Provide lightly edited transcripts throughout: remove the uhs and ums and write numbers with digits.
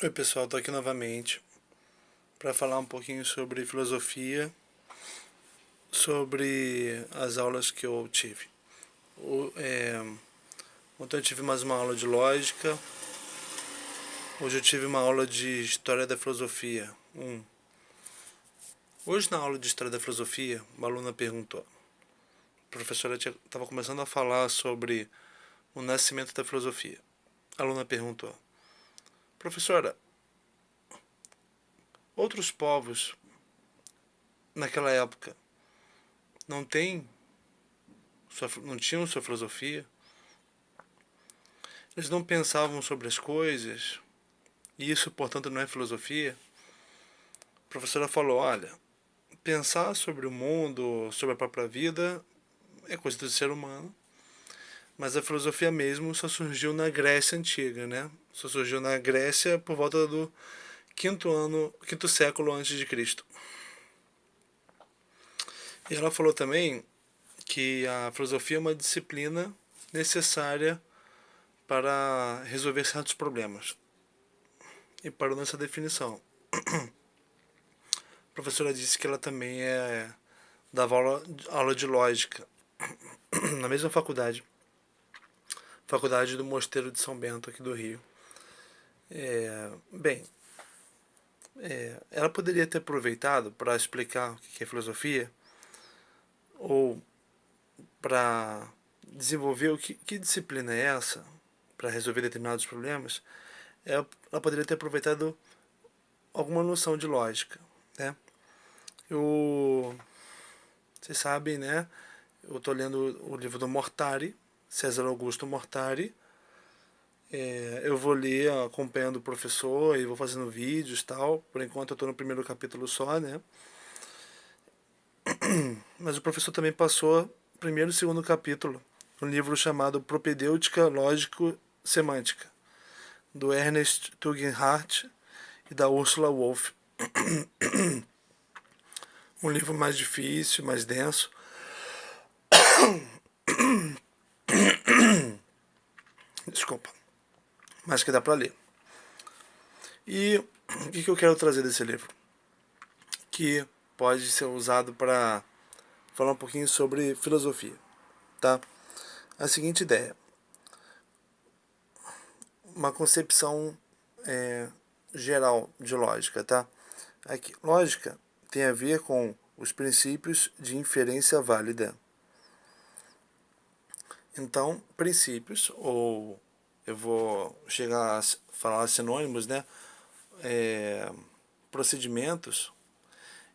Oi pessoal, estou aqui novamente para falar um pouquinho sobre filosofia, sobre as aulas que eu tive. Ontem eu tive mais uma aula de lógica, hoje eu tive uma aula de história da filosofia. Hoje na aula de história da filosofia, uma aluna perguntou, a professora estava começando a falar sobre o nascimento da filosofia. A aluna perguntou, professora, outros povos naquela época não têm não tinham sua filosofia? Eles não pensavam sobre as coisas, e isso, portanto, não é filosofia? A professora falou, olha, pensar sobre o mundo, sobre a própria vida, é coisa do ser humano, mas a filosofia mesmo só surgiu na Grécia Antiga, né? Só surgiu na Grécia por volta do quinto século antes de Cristo. E ela falou também que a filosofia é uma disciplina necessária para resolver certos problemas. E parou nessa definição. A professora disse que ela também dava aula de lógica na mesma faculdade do Mosteiro de São Bento, aqui do Rio. Bem, ela poderia ter aproveitado para explicar o que é filosofia, ou para desenvolver que disciplina é essa, para resolver determinados problemas. Ela poderia ter aproveitado alguma noção de lógica, né? Vocês sabem, né? Eu estou lendo o livro do Mortari, César Augusto Mortari. Eu vou ler acompanhando o professor e vou fazendo vídeos e tal. Por enquanto eu estou no primeiro capítulo só, né? Mas o professor também passou o primeiro e o segundo capítulo, um livro chamado Propedêutica Lógico-Semântica, do Ernest Tugendhat e da Ursula Wolff. Um livro mais difícil, mais denso. Desculpa, mas que dá para ler. E o que eu quero trazer desse livro? Que pode ser usado para falar um pouquinho sobre filosofia, tá? A seguinte ideia: uma concepção geral de lógica, tá? Aqui, lógica tem a ver com os princípios de inferência válida. Então, princípios, ou eu vou chegar a falar sinônimos, né? Procedimentos,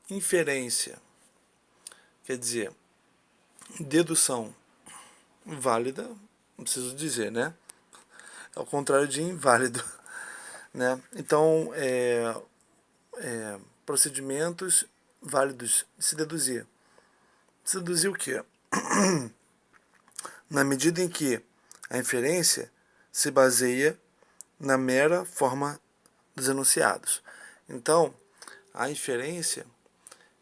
inferência, quer dizer, dedução válida, não preciso dizer, né? É o contrário de inválido, né? Então, procedimentos válidos de se deduzir. Se deduzir o quê? Na medida em que a inferência se baseia na mera forma dos enunciados. Então, a inferência,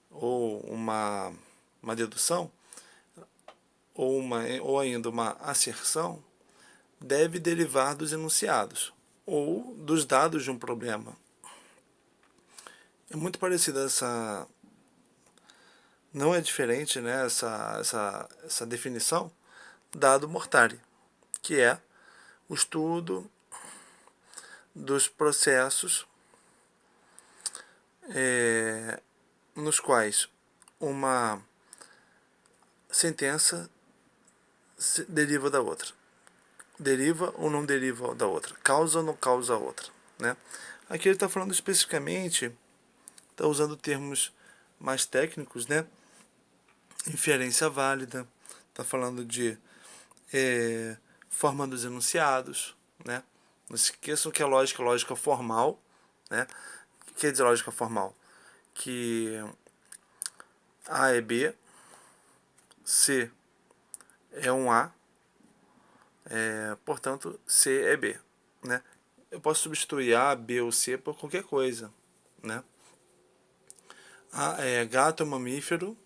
ou uma dedução, ou ainda uma asserção, deve derivar dos enunciados, ou dos dados de um problema. É muito parecida essa... Não é diferente, né, essa definição dado Mortari, que é o estudo dos processos nos quais uma sentença deriva da outra. Deriva ou não deriva da outra. Causa ou não causa a outra, né? Aqui ele está falando especificamente, está usando termos mais técnicos, né? Inferência válida, está falando de forma dos enunciados, né? Não se esqueçam que a lógica formal, né? O que quer dizer lógica formal? Que A é B, C é um A, portanto C é B, né? Eu posso substituir A, B ou C por qualquer coisa, né? Gato é um mamífero,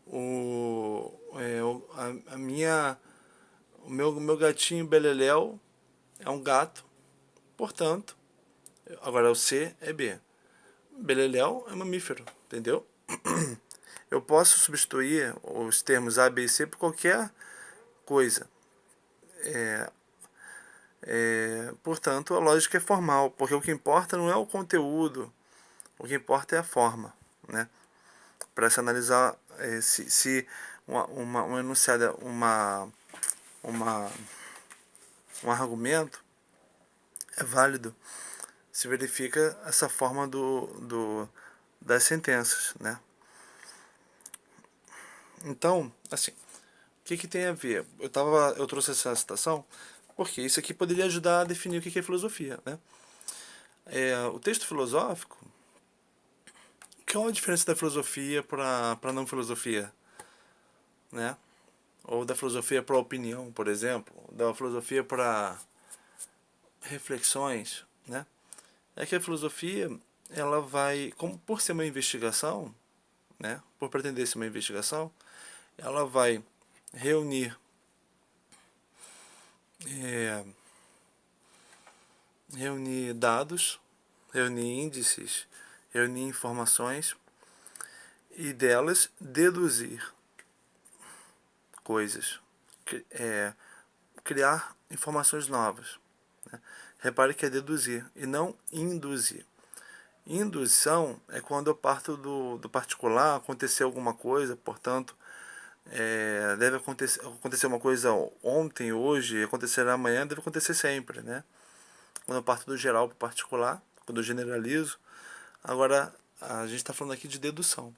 o meu gatinho Beleléu é um gato, portanto Agora o C é B. Beleléu é mamífero, entendeu? Eu posso substituir os termos A, B e C por qualquer coisa. Portanto, a lógica é formal, porque o que importa não é o conteúdo, o que importa é a forma, né? Para se analisar se uma enunciada, uma, um argumento é válido, se verifica essa forma das sentenças, né? Então, assim, o que tem a ver? Eu trouxe essa citação porque isso aqui poderia ajudar a definir o que é filosofia, né? O texto filosófico, qual a diferença da filosofia para a não filosofia, né? Ou da filosofia para a opinião, por exemplo, da filosofia para reflexões, né? É que a filosofia, ela vai, como por ser uma investigação, né? Por pretender ser uma investigação, ela vai reunir é, reunir dados, reunir índices, reunir informações e delas deduzir coisas, criar informações novas, né? Repare que é deduzir e não induzir. Indução é quando eu parto do particular, acontecer alguma coisa, portanto, deve acontecer uma coisa ontem, hoje, acontecerá amanhã, deve acontecer sempre, né? Quando eu parto do geral para o particular, quando eu generalizo. Agora, a gente está falando aqui de dedução.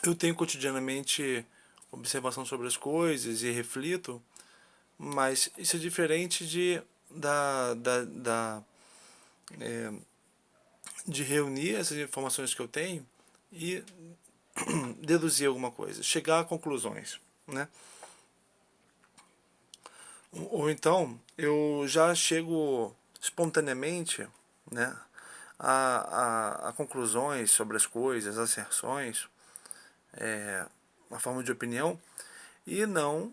Eu tenho cotidianamente observação sobre as coisas e reflito, mas isso é diferente de reunir essas informações que eu tenho e deduzir alguma coisa, chegar a conclusões, né? Ou então eu já chego espontaneamente, né, a conclusões sobre as coisas, asserções, uma forma de opinião, e não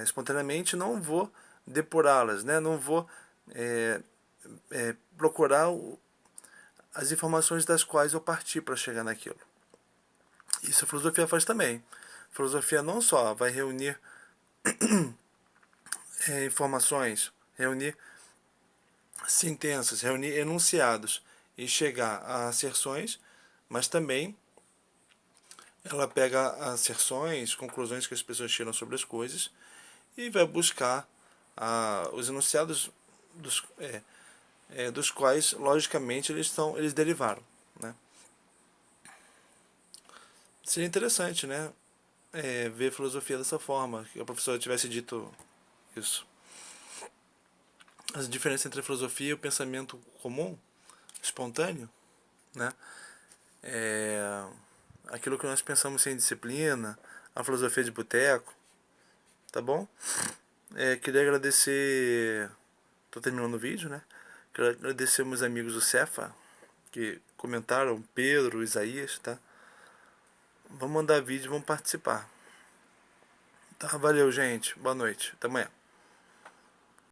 espontaneamente não vou depurá-las, né? Não vou procurar as informações das quais eu parti para chegar naquilo. Isso a filosofia faz também. A filosofia não só vai reunir informações, reunir sentenças, reunir enunciados e chegar a asserções, mas também ela pega asserções, conclusões que as pessoas tiram sobre as coisas e vai buscar os enunciados dos quais, logicamente, eles derivaram, né? Seria interessante, né? Ver filosofia dessa forma, que a professora tivesse dito isso. As diferenças entre a filosofia e o pensamento comum, espontâneo, né? Aquilo que nós pensamos sem disciplina, a filosofia de boteco, tá bom? Queria agradecer, tô terminando o vídeo, né? Queria agradecer meus amigos do Cefa, que comentaram, Pedro, Isaías, tá? Vamos mandar vídeo e vamos participar. Tá, valeu, gente. Boa noite. Até amanhã.